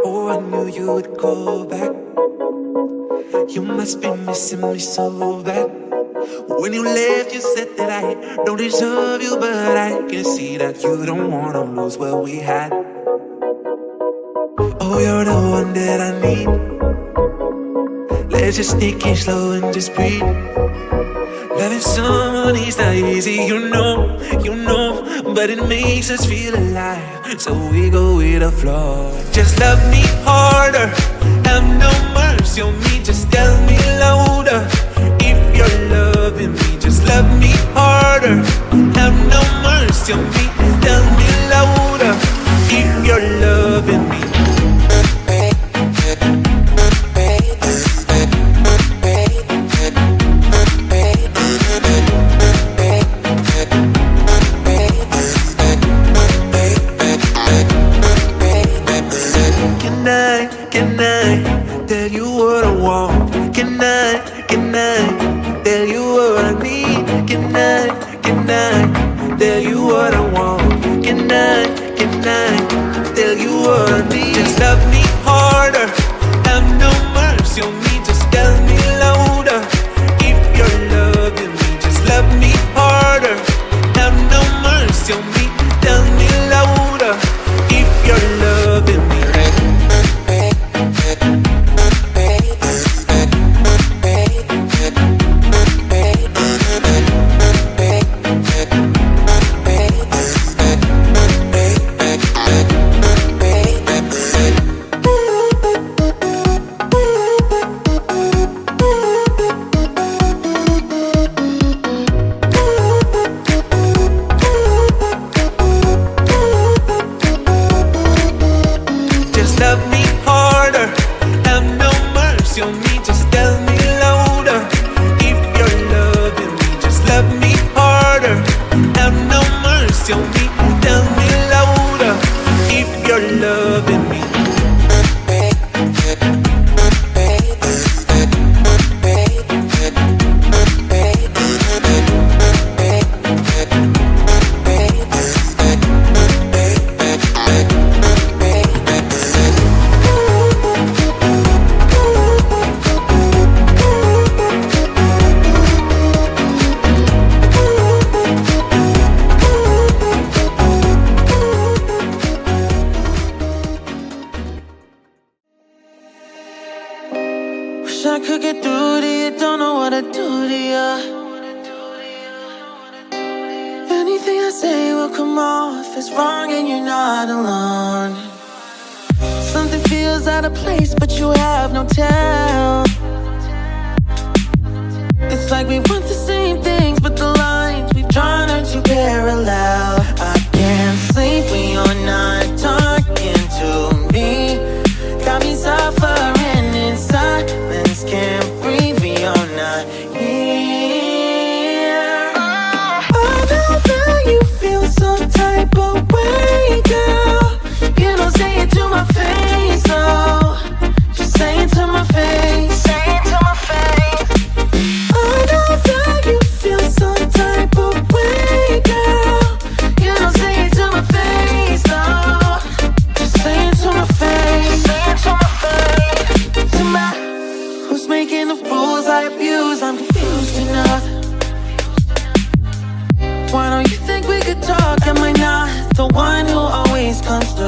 Oh, I knew you would call back. You must be missing me so bad. When you left, you said that I don't deserve you, but I can see that you don't wanna lose what we had. Oh, you're the one that I need. Let's just sneak in slow and just breathe. Loving someone is not easy, you know, but it makes us feel alive, so we go with the flow. Just love me harder, have no mercy on me, just tell me louder. If you're loving me, just love me harder, have no mercy on me, tell me louder. If you're loving me. Can I tell you what I want? Can I tell you what I need? Can I tell you what I want? Can I tell you what I need? Just love me harder, have no mercy on me, just tell me louder. If you're loving me, just love me harder, have no mercy on me, tell me louder. If you're loving me. I could get through to you, don't know what to do to you. Anything I say will come off as wrong and you're not alone. Something feels out of place but you have no tell. It's like we want the same things but the lines we've drawn are too parallel. I can't sleep when you're not talking to me. Got me suffering in silence, can't breathe when you're not here. I know that you feel some type of way, girl. You don't say it to my face, oh. Just say it to my face. Say it to my face. I know that you feel some type of way, girl. You don't say it to my face, oh. Just say it to my face. Say it to my face. To my, who's making the rules I abuse? I'm confused enough. Why don't you think we could talk? Am I not the one who always comes through?